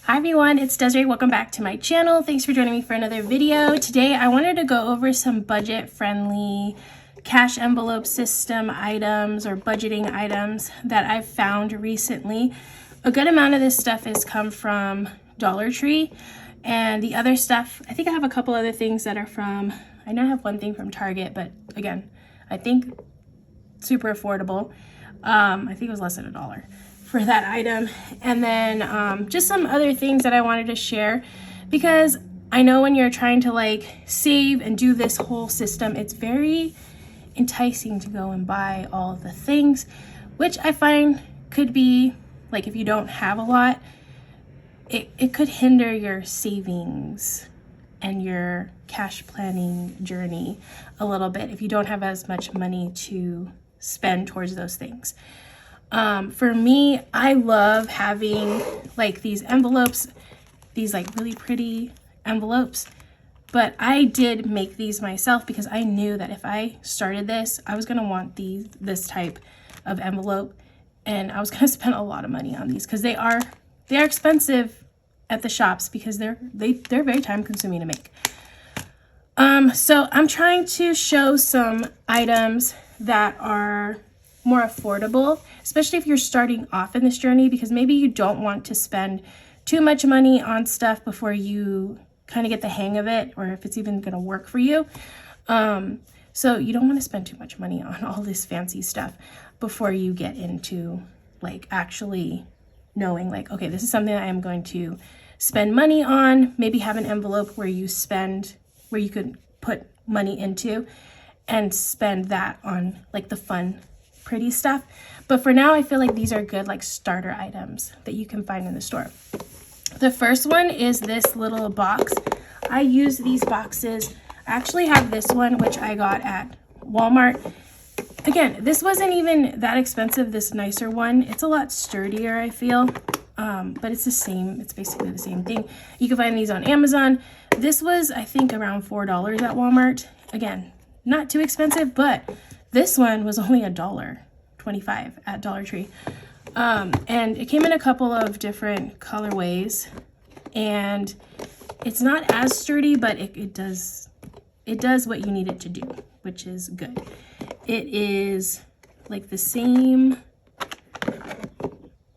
Hi everyone, it's Desiree. Welcome back to my channel. Thanks for joining me for another video. Today I wanted to go over some budget-friendly cash envelope system items or budgeting items that I've found recently. A good amount of this stuff has come from Dollar Tree, and the other stuff, I think I have a couple other things that are from, I know I have one thing from Target, but again, I think super affordable. I think it was less than $1 for that item. And then just some other things that I wanted to share, because I know when you're trying to like save and do this whole system, it's very enticing to go and buy all of the things, which I find could be like, if you don't have a lot, it could hinder your savings and your cash planning journey a little bit if you don't have as much money to spend towards those things. For me, I love having like these envelopes, these like really pretty envelopes, but I did make these myself because I knew that if I started this, I was going to want this type of envelope, and I was going to spend a lot of money on these because they are expensive at the shops because they're very time consuming to make. So I'm trying to show some items that are more affordable, especially if you're starting off in this journey, because maybe you don't want to spend too much money on stuff before you kind of get the hang of it, or if it's even going to work for you. So you don't want to spend too much money on all this fancy stuff before you get into like actually knowing like, okay, this is something I am going to spend money on. Maybe have an envelope where you could put money into and spend that on like the fun, pretty stuff. But for now, I feel like these are good like starter items that you can find in the store. The first one is this little box. I use these boxes. I actually have this one, which I got at Walmart. Again, this wasn't even that expensive, this nicer one. It's a lot sturdier, I feel, but it's the same. It's basically the same thing. You can find these on Amazon. This was, I think, around $4 at Walmart. Again, not too expensive, but this one was only $1.25 at Dollar Tree. And it came in a couple of different colorways, and it's not as sturdy, but it does what you need it to do, which is good. It is like the same,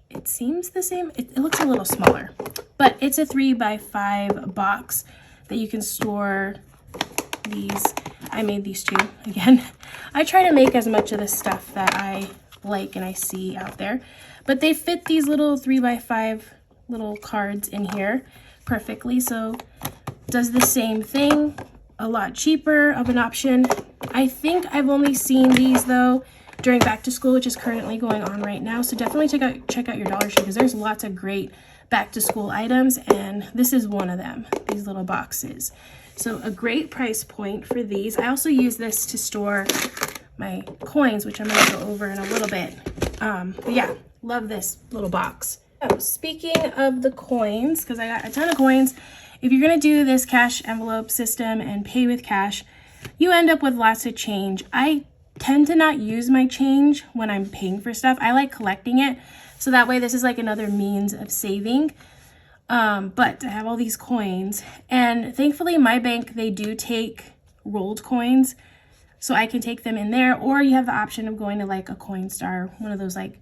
it seems the same. It looks a little smaller, but it's a 3x5 box that you can store these. I made these too. Again, I try to make as much of the stuff that I like and I see out there, but they fit these little 3x5 little cards in here perfectly. So does the same thing, a lot cheaper of an option. I think I've only seen these though during back to school, which is currently going on right now. So definitely check out your Dollar Tree, because there's lots of great back to school items, and this is one of them, these little boxes. So a great price point for these. I also use this to store my coins, which I'm going to go over in a little bit. But yeah, love this little box. So speaking of the coins, because I got a ton of coins, if you're going to do this cash envelope system and pay with cash, you end up with lots of change. I tend to not use my change when I'm paying for stuff. I like collecting it, so that way this is like another means of saving. But I have all these coins, and thankfully my bank, they do take rolled coins, so I can take them in there, or you have the option of going to like a Coinstar, one of those like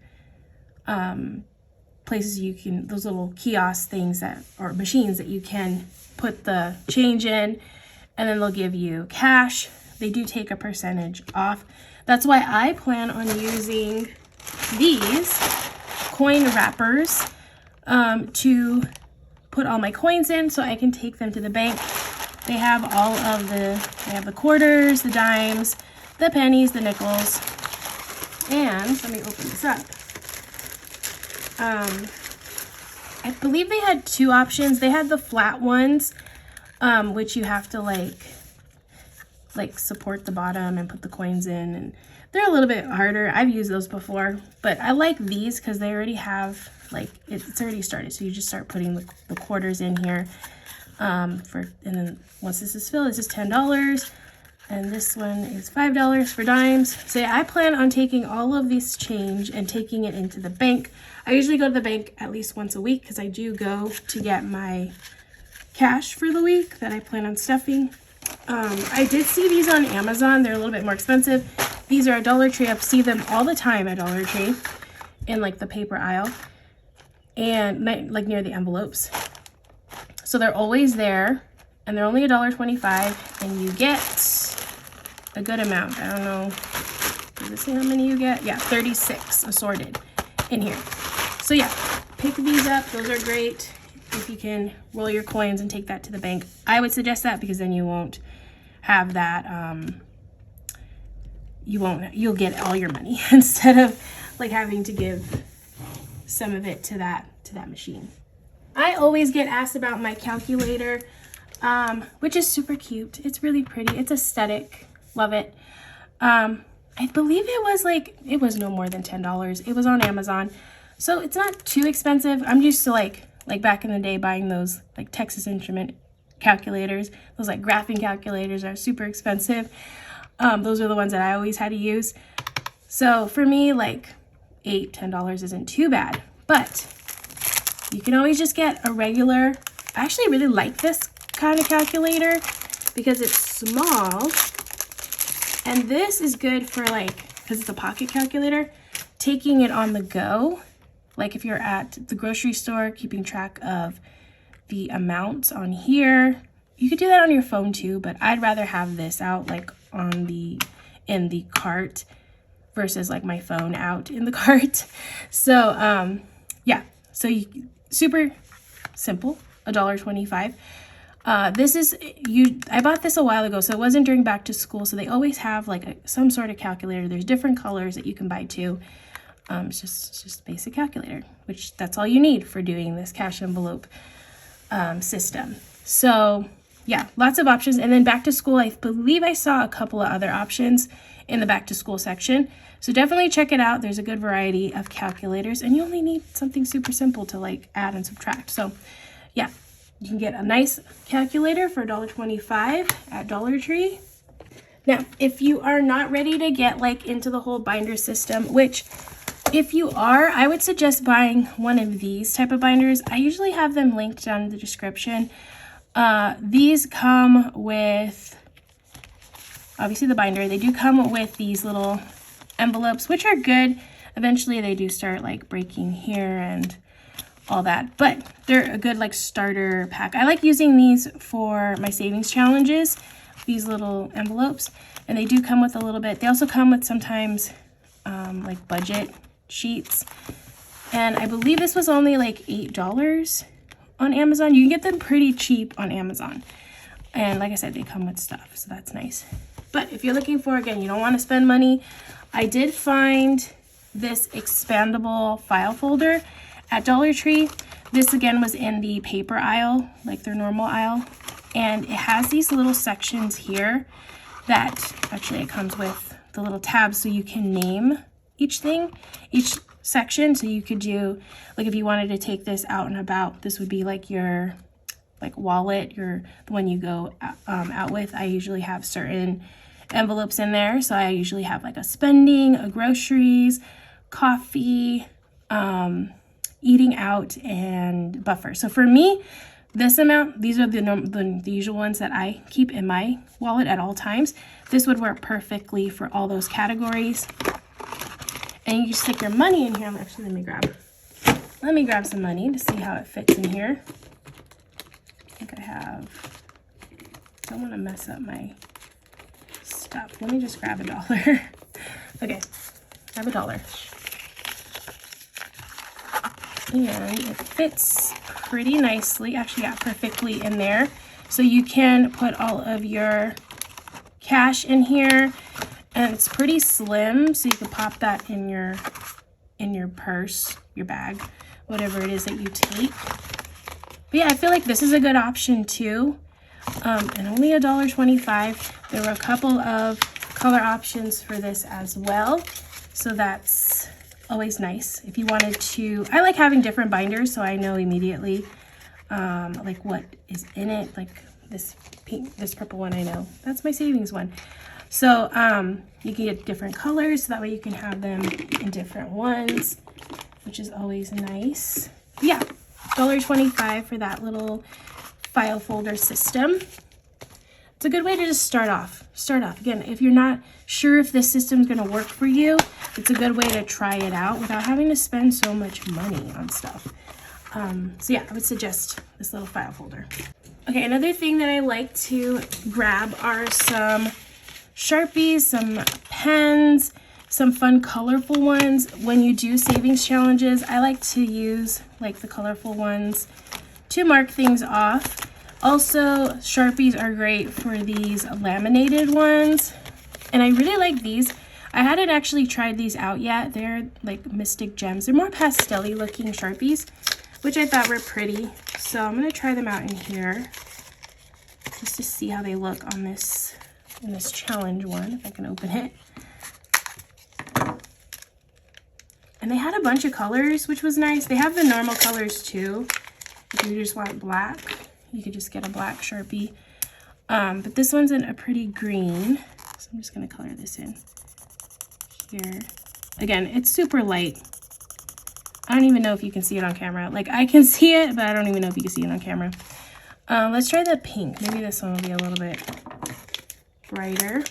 places you can, those little kiosk things that, or machines that you can put the change in, and then they'll give you cash. They do take a percentage off. That's why I plan on using these coin wrappers to put all my coins in, so I can take them to the bank. They have all of they have the quarters, the dimes, the pennies, the nickels, and let me open this up. I believe they had two options. They had the flat ones, which you have to like support the bottom and put the coins in, and they're a little bit harder. I've used those before, but I like these because they already have like it's already started, so you just start putting the quarters in here, and then once this is filled, this is $10. And this one is $5 for dimes. So yeah, I plan on taking all of this change and taking it into the bank. I usually go to the bank at least once a week because I do go to get my cash for the week that I plan on stuffing. I did see these on Amazon. They're a little bit more expensive. These are at Dollar Tree. I see them all the time at Dollar Tree in like the paper aisle and like near the envelopes. So they're always there and they're only $1.25 and you get a good amount. I don't know, does it say how many you get? Yeah, 36 assorted in here. So yeah, pick these up. Those are great if you can roll your coins and take that to the bank. I would suggest that because then you won't have that, you'll get all your money instead of like having to give some of it to that machine. I always get asked about my calculator, which is super cute. It's really pretty. It's aesthetic. Love it. I believe it was no more than $10. It was on Amazon. So it's not too expensive. I'm used to like back in the day buying those like Texas Instrument calculators. Those like graphing calculators are super expensive. Those are the ones that I always had to use. So for me, like $8, $10 isn't too bad, but you can always just get a regular. I actually really like this kind of calculator because it's small, and this is good for like, because it's a pocket calculator, taking it on the go. Like if you're at the grocery store, keeping track of the amounts on here. You could do that on your phone too, but I'd rather have this out like in the cart versus like my phone out in the cart. So yeah, so super simple, $1.25. I bought this a while ago, so it wasn't during back to school. So they always have like some sort of calculator. There's different colors that you can buy too. It's just basic calculator, which that's all you need for doing this cash envelope system. So yeah, lots of options. And then back to school, I believe I saw a couple of other options in the back to school section. So definitely check it out. There's a good variety of calculators, and you only need something super simple to like add and subtract. So yeah, you can get a nice calculator for $1.25 at Dollar Tree. Now, if you are not ready to get like into the whole binder system, which if you are, I would suggest buying one of these type of binders. I usually have them linked down in the description. These come with, obviously the binder, they do come with these little envelopes, which are good. Eventually they do start like breaking here and all that, but they're a good like starter pack. I like using these for my savings challenges, these little envelopes, and they do come with a little bit. They also come with sometimes like budget sheets, and I believe this was only like $8 on Amazon. You can get them pretty cheap on Amazon, and like I said, they come with stuff, so that's nice. But if you're looking for, again, you don't want to spend money, I did find this expandable file folder at Dollar Tree. This again was in the paper aisle, like their normal aisle, and it has these little sections here that actually it comes with the little tabs, so you can name each thing, each section. So you could do, like if you wanted to take this out and about, this would be like your like wallet, the one you go out with. I usually have certain envelopes in there, so I usually have like a spending, a groceries, coffee, eating out, and buffer. So for me, this amount, these are the usual ones that I keep in my wallet at all times. This would work perfectly for all those categories. And you just stick your money in here. Actually, let me grab some money to see how it fits in here. I think I don't want to mess up my stuff. Let me just grab $1. Okay, grab $1. And it fits pretty nicely, actually, yeah, perfectly in there. So you can put all of your cash in here, and it's pretty slim, so you can pop that in your purse, your bag, whatever it is that you take. But yeah, I feel like this is a good option too. And only $1.25. There were a couple of color options for this as well, so that's always nice if you wanted to. I like having different binders, so I know immediately like what is in it, like this purple one I know. That's my savings one. So you can get different colors, so that way you can have them in different ones, which is always nice. Yeah, $1.25 for that little file folder system. It's a good way to just start off. Again, if you're not sure if this system is going to work for you, it's a good way to try it out without having to spend so much money on stuff. So yeah, I would suggest this little file folder. Okay, another thing that I like to grab are some Sharpies, some pens, some fun colorful ones. When you do savings challenges, I like to use like the colorful ones to mark things off. Also, Sharpies are great for these laminated ones, and I really like these. I hadn't actually tried these out yet. They're like Mystic Gems. They're more pastel-y looking Sharpies, which I thought were pretty. So I'm gonna try them out in here just to see how they look on this, in this challenge one, if I can open it. And they had a bunch of colors, which was nice. They have the normal colors too. If you just want black, you could just get a black Sharpie. But this one's in a pretty green. So I'm just gonna color this in here. Again, it's super light. I don't even know if you can see it on camera. Like, I can see it, but I don't even know if you can see it on camera. Let's try the pink. Maybe this one will be a little bit brighter.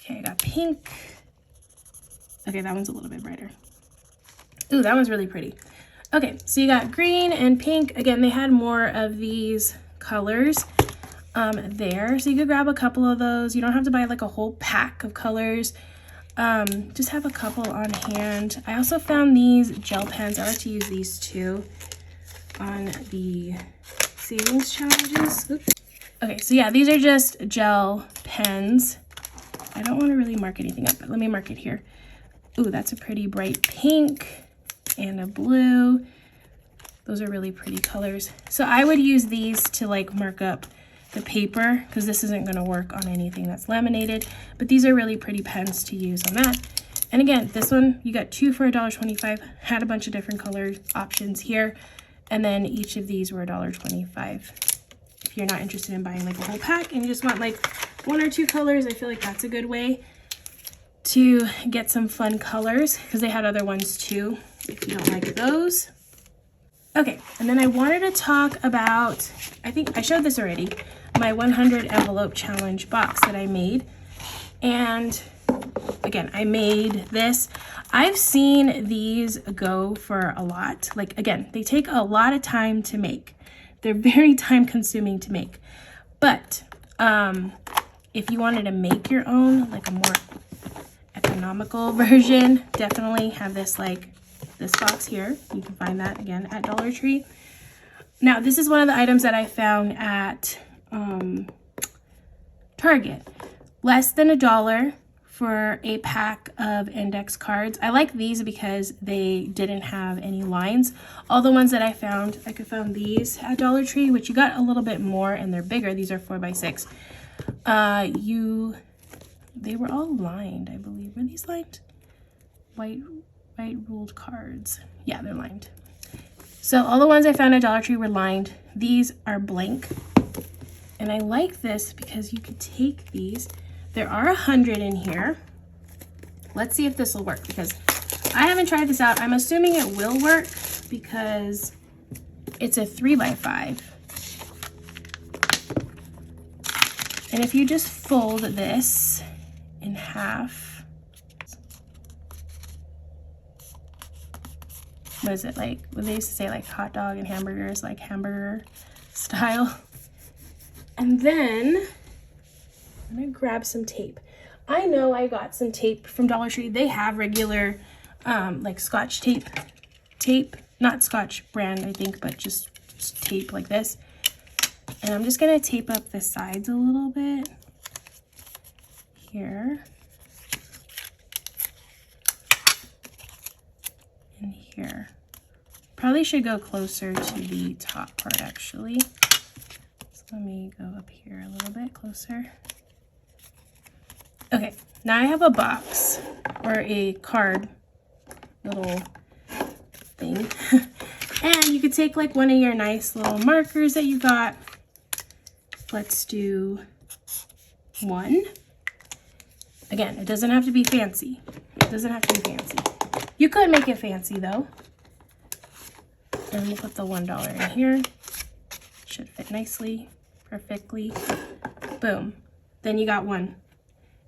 Okay, I got pink. Okay, that one's a little bit brighter. Ooh, that one's really pretty. Okay, so you got green and pink. Again, they had more of these colors there. So you could grab a couple of those. You don't have to buy like a whole pack of colors. Just have a couple on hand. I also found these gel pens. I like to use these too on the savings challenges. Oops. Okay, so yeah, these are just gel pens. I don't want to really mark anything up, but let me mark it here. Ooh, that's a pretty bright pink and a blue. Those are really pretty colors. So I would use these to like mark up the paper, because this isn't going to work on anything that's laminated, but these are really pretty pens to use on that. And again, this one, you got 2 for $1.25. Had a bunch of different color options here, and then each of these were $1.25. If you're not interested in buying like a whole pack and you just want like 1 or 2 colors, I feel like that's a good way to get some fun colors, because they had other ones too if you don't like those. Okay, and then I wanted to talk about, I think I showed this already, my 100 envelope challenge box that I made. And again, I made this. I've seen these go for a lot. Like, again, they take a lot of time to make. They're very time consuming to make. But if you wanted to make your own, like a more economical version, definitely have this, like this box here. You can find that again at Dollar Tree. Now, this is one of the items that I found at Target. Less than $1 for a pack of index cards. I like these because they didn't have any lines. All the ones that I found, I could find these at Dollar Tree, which you got a little bit more and they're bigger. These are 4x6. They were all lined, I believe. Were these lined? White ruled cards. Yeah, they're lined. So all the ones I found at Dollar Tree were lined. These are blank. And I like this because you could take these. There are 100 in here. Let's see if this will work, because I haven't tried this out. I'm assuming it will work because it's a 3x5. And if you just fold this in half, what is it like? What they used to say, like hot dog and hamburgers, like hamburger style. And then I'm gonna grab some tape. I know I got some tape from Dollar Tree. They have regular like Scotch tape, not Scotch brand, I think, but just tape like this. And I'm just gonna tape up the sides a little bit here and here. Probably should go closer to the top part actually. So let me go up here a little bit closer. Okay, now I have a box or a card, little thing. And you could take like one of your nice little markers that you got. Let's do 1. Again, it doesn't have to be fancy. It doesn't have to be fancy. You could make it fancy though. And we'll put the $1 in here. Should fit nicely, perfectly. Boom. Then you got 1.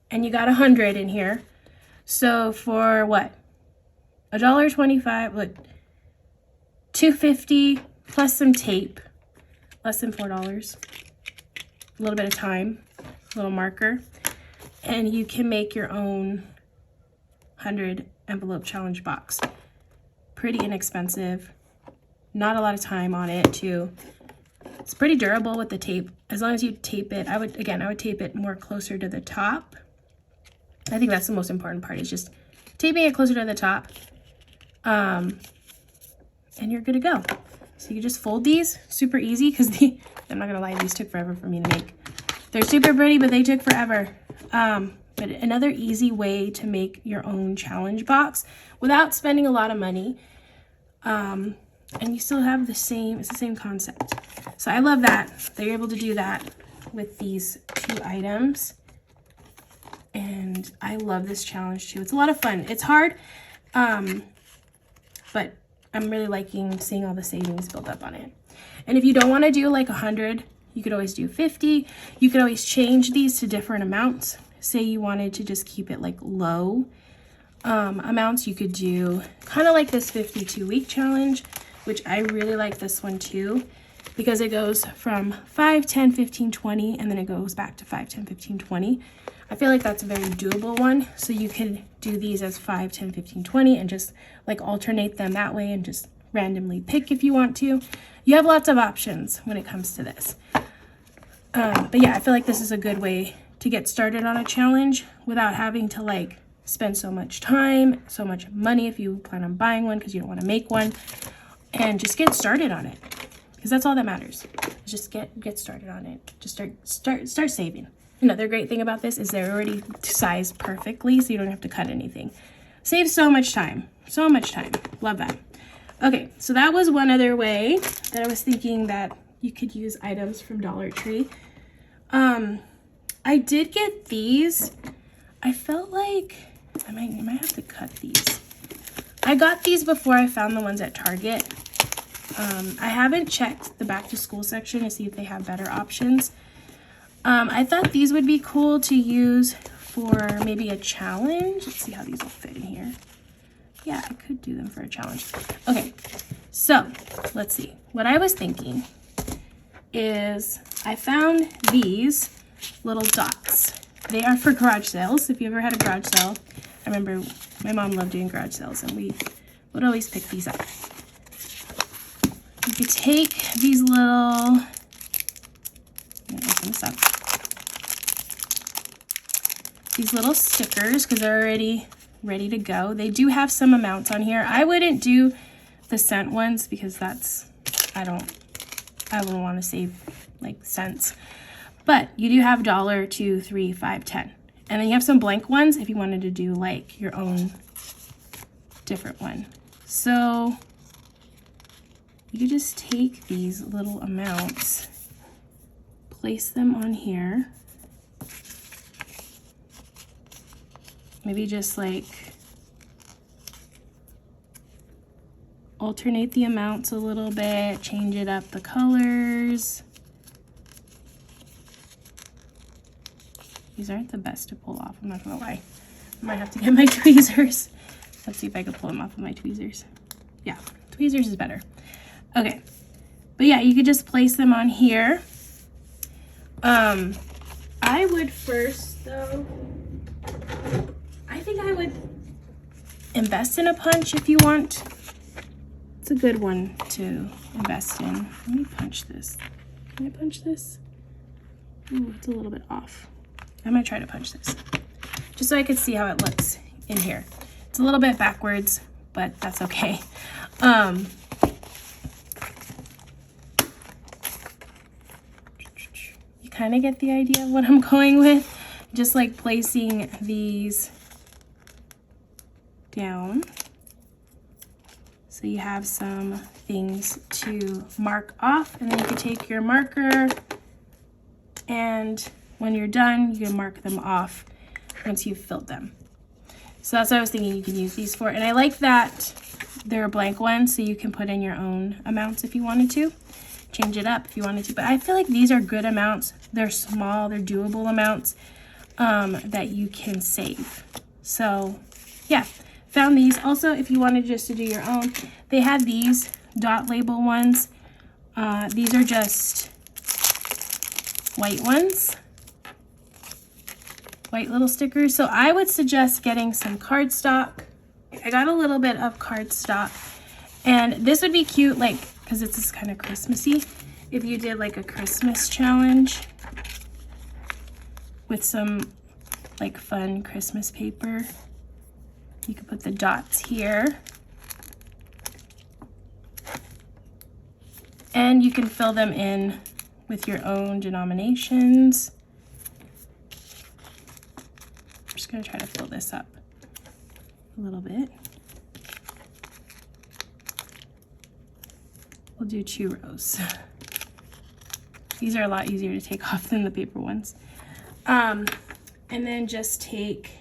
And you got 100 in here. So for what? $1.25, like $2.50 plus some tape, less than $4. A little bit of time, a little marker, and you can make your own 100 envelope challenge box. Pretty inexpensive, not a lot of time on it too. It's pretty durable with the tape. As long as you tape it, I would tape it more closer to the top. I think that's the most important part, is just taping it closer to the top. And you're good to go. So you just fold these, super easy, because I'm not gonna lie, these took forever for me to make. They're super pretty, but they took forever. But another easy way to make your own challenge box without spending a lot of money. And you still have it's the same concept. So I love that they're able to do that with these 2 items. And I love this challenge too. It's a lot of fun. It's hard, but I'm really liking seeing all the savings build up on it. And if you don't want to do like 100, you could always do 50. You could always change these to different amounts. Say you wanted to just keep it like low amounts, you could do kind of like this 52-week challenge, which I really like this one too, because it goes from 5, 10, 15, 20, and then it goes back to 5, 10, 15, 20. I feel like that's a very doable one. So you can do these as 5, 10, 15, 20 and just like alternate them that way and just randomly pick if you want to. You have lots of options when it comes to this. But yeah, I feel like this is a good way to get started on a challenge without having to like spend so much time, so much money if you plan on buying one because you don't want to make one, and just get started on it, because that's all that matters. Just get started on it. Just start saving. Another great thing about this is they're already sized perfectly, so you don't have to cut anything. Saves so much time. So much time. Love that. Okay, so that was one other way that I was thinking that you could use items from Dollar Tree. I did get these. I felt like I might have to cut these. I got these before I found the ones at Target. I haven't checked the back to school section to see if they have better options. I thought these would be cool to use for maybe a challenge. Let's see how these will fit in here. Yeah, I could do them for a challenge. Okay, so let's see. What I was thinking is I found these little dots. They are for garage sales. If you ever had a garage sale, I remember my mom loved doing garage sales and we would always pick these up. You could take these little, I'm gonna open this up. These little stickers, because they're already ready to go. They do have some amounts on here. I wouldn't do the cent ones because I wouldn't want to save like cents. But you do have $1, 2, 3, 5, 10. And then you have some blank ones if you wanted to do like your own different one. So you could just take these little amounts, place them on here. Maybe just like alternate the amounts a little bit, change it up the colors. These aren't the best to pull off, I'm not gonna lie. I might have to get my tweezers. Let's see if I can pull them off with my tweezers. Yeah, tweezers is better. Okay, but yeah, you could just place them on here. I would first though, I think I would invest in a punch if you want. It's a good one to invest in. Let me punch this. Can I punch this? Ooh, it's a little bit off. I'm gonna try to punch this just so I can see how it looks in here. It's a little bit backwards, but that's okay. You kind of get the idea of what I'm going with. Just like placing these down. So you have some things to mark off, and then you can take your marker, and when you're done, you can mark them off once you've filled them. So that's what I was thinking you can use these for. And I like that they're blank ones, so you can put in your own amounts if you wanted to. Change it up if you wanted to. But I feel like these are good amounts. They're small, they're doable amounts that you can save. So yeah, found these. Also, if you wanted just to do your own, they had these dot label ones. These are just white ones. White little stickers. So I would suggest getting some cardstock. I got a little bit of cardstock, and this would be cute, like, because it's just kind of Christmassy. If you did like a Christmas challenge with some like fun Christmas paper, you could put the dots here, and you can fill them in with your own denominations. I'm just going to try to fill this up a little bit. We'll do 2 rows. These are a lot easier to take off than the paper ones. And then just take,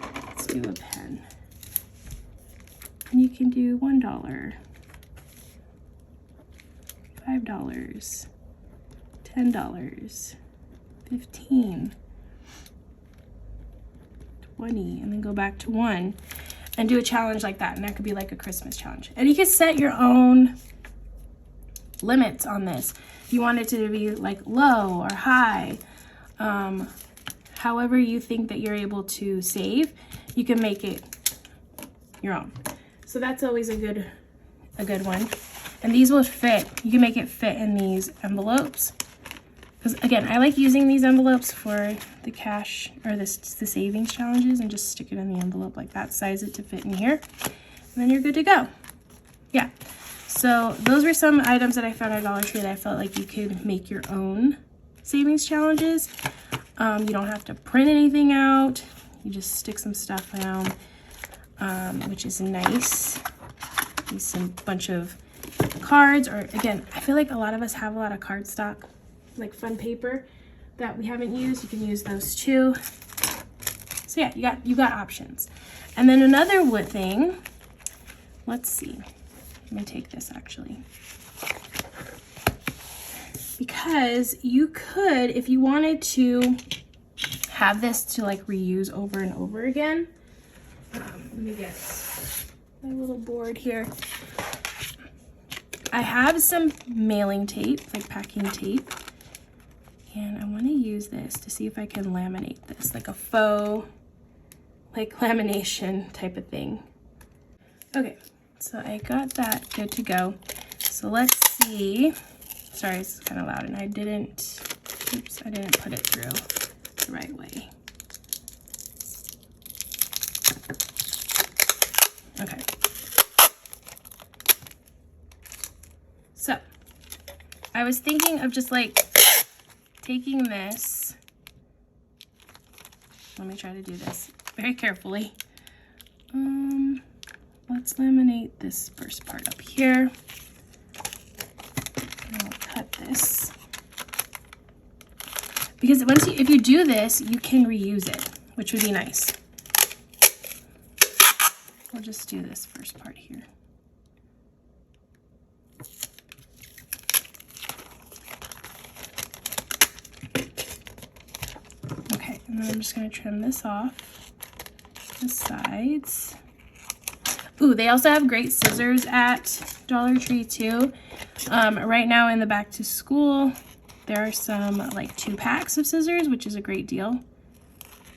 let's do a pen. And you can do $1, $5, $10, $15, $20, and then go back to 1 and do a challenge like that. And that could be like a Christmas challenge. And you can set your own limits on this. If you want it to be like low or high, however you think that you're able to save, you can make it your own. So that's always a good one. And these will fit. You can make it fit in these envelopes. Because again, I like using these envelopes for the cash or the savings challenges, and just stick it in the envelope like that, size it to fit in here, and then you're good to go. Yeah. So those were some items that I found at Dollar Tree that I felt like you could make your own savings challenges. You don't have to print anything out. You just stick some stuff down, which is nice. Use some bunch of cards, or again, I feel like a lot of us have a lot of cardstock, like fun paper that we haven't used. You can use those too. So yeah, you got options. And then another wood thing, let's see. Let me take this actually. Because you could, if you wanted to have this to like reuse over and over again. Let me get my little board here. I have some mailing tape, like packing tape. And I want to use this to see if I can laminate this, like a faux, like lamination type of thing. Okay, so I got that good to go. So let's see. Sorry, it's kind of loud, and I didn't put it through the right way. Okay. So I was thinking of just like taking this. Let me try to do this very carefully. Let's laminate this first part up here. And I'll cut this. Because if you do this, you can reuse it, which would be nice. We'll just do this first part here. Okay, and then I'm just going to trim this off the sides. Ooh, they also have great scissors at Dollar Tree too. Right now in the back to school, there are some like 2 packs of scissors, which is a great deal.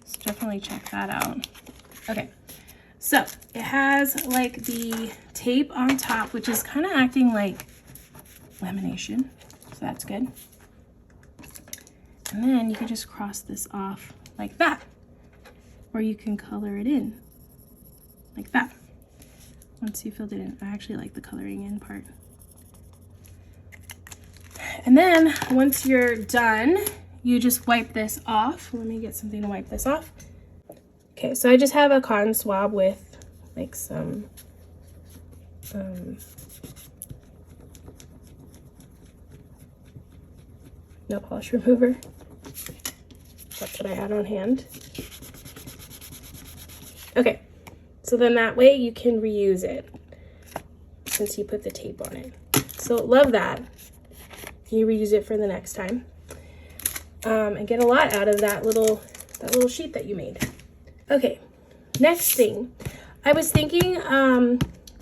So definitely check that out. Okay, so it has like the tape on top, which is kind of acting like lamination. So that's good. And then you can just cross this off like that. Or you can color it in like that. Once you filled it in. I actually like the coloring in part. And then once you're done, you just wipe this off. Let me get something to wipe this off. Okay, so I just have a cotton swab with like some nail polish remover. That's what I had on hand. Okay, so then that way you can reuse it since you put the tape on it. So love that. You reuse it for the next time, and get a lot out of that little sheet that you made. Okay, next thing. I was thinking,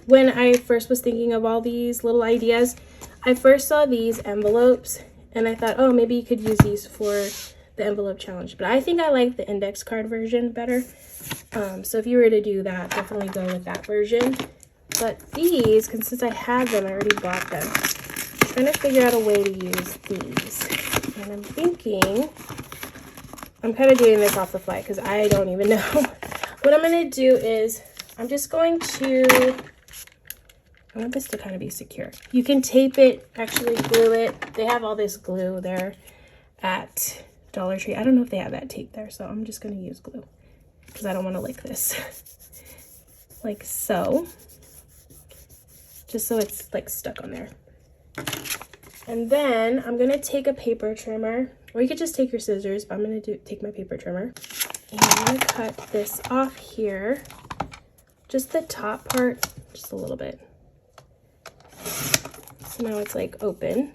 when I first was thinking of all these little ideas, I first saw these envelopes and I thought, oh, maybe you could use these for the envelope challenge. But I think I like the index card version better. So if you were to do that, definitely go with that version. But these, since I had them, I already bought them. I'm trying to figure out a way to use these. And I'm thinking, I'm kind of doing this off the fly because I don't even know. What I'm going to do is, I'm just going to, I want this to kind of be secure. You can tape it, actually glue it. They have all this glue there at Dollar Tree. I don't know if they have that tape there, so I'm just going to use glue because I don't want to like this. Like so. Just so it's like stuck on there. And then I'm going to take a paper trimmer, or you could just take your scissors, but I'm going to take my paper trimmer. And I'm going to cut this off here. Just the top part, just a little bit. So now it's like open.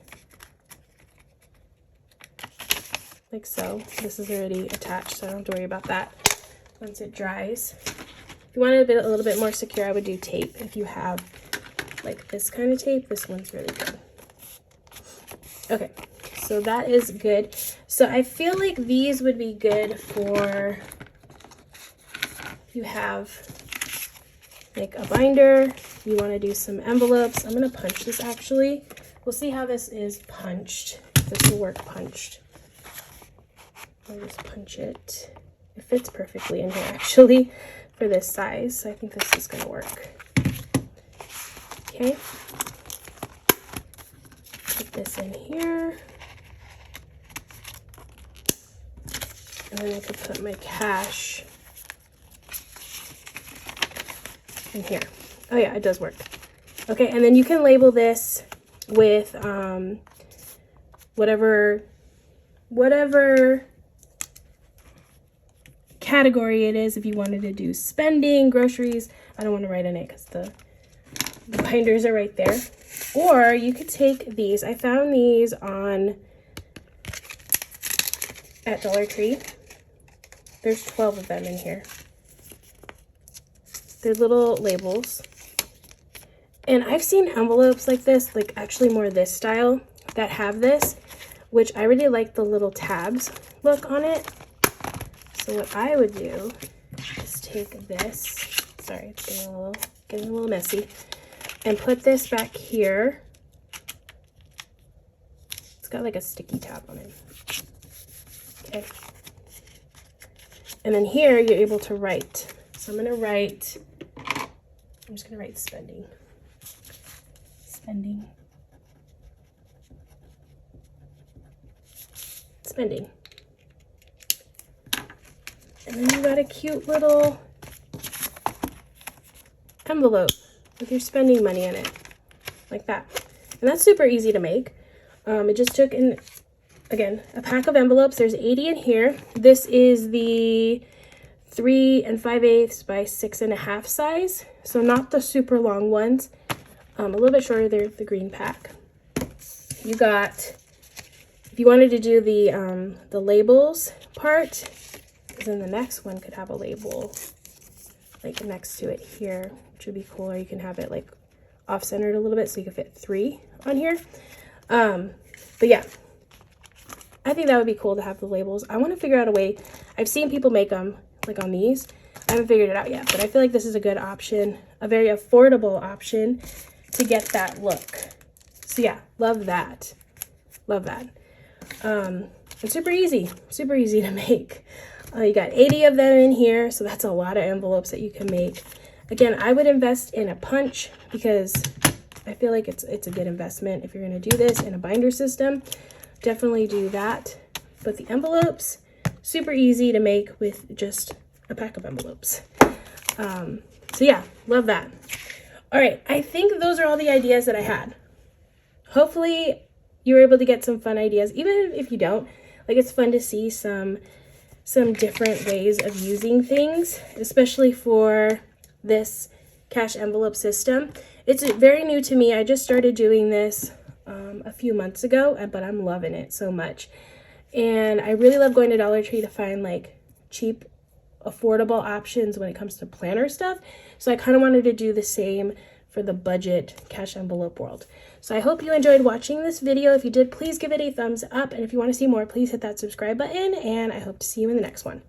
Like so. This is already attached, so I don't have to worry about that once it dries. If you want it a little bit more secure, I would do tape. If you have like this kind of tape, this one's really good. Okay, so that is good. So I feel like these would be good for if you have like a binder, you want to do some envelopes. I'm going to punch this actually. We'll see how this is punched. This will work punched. I'll just punch it. It fits perfectly in here actually for this size. So I think this is going to work. Okay. Put this in here. And then I could put my cash in here. Oh yeah, it does work. Okay, and then you can label this with whatever category it is. If you wanted to do spending, groceries, I don't want to write in it because the binders are right there. Or you could take these. I found these at Dollar Tree. There's 12 of them in here. They're little labels. And I've seen envelopes like this, like actually more this style, that have this, which I really like the little tabs look on it. So what I would do is take this, sorry, it's getting a little messy, and put this back here. It's got like a sticky tab on it. Okay. And then here you're able to write. So I'm just gonna write spending. Spending. Spending. And then you got a cute little envelope with your spending money in it, like that. And that's super easy to make. It just took again, a pack of envelopes. There's 80 in here. This is the 3 5/8 by 6.5 size. So not the super long ones. A little bit shorter, they're the green pack. You got, if you wanted to do the labels part, then the next one could have a label like next to it here, which would be cool. Or you can have it like off-centered a little bit so you can fit 3 on here. But yeah, I think that would be cool to have the labels. I want to figure out a way. I've seen people make them like on these. I haven't figured it out yet, but I feel like this is a good option, a very affordable option to get that look. So yeah, love that. Love that. It's super easy to make. You got 80 of them in here, so that's a lot of envelopes that you can make. Again, I would invest in a punch because I feel like it's a good investment. If you're going to do this in a binder system, definitely do that. But the envelopes, super easy to make with just a pack of envelopes. So yeah, love that. All right, I think those are all the ideas that I had. Hopefully you were able to get some fun ideas, even if you don't. Like, it's fun to see some different ways of using things, especially for this cash envelope system. It's very new to me. I just started doing this a few months ago, but I'm loving it so much. And I really love going to Dollar Tree to find like cheap, affordable options when it comes to planner stuff. So I kind of wanted to do the same for the budget cash envelope world. So I hope you enjoyed watching this video. If you did, please give it a thumbs up. And if you want to see more, please hit that subscribe button. And I hope to see you in the next one.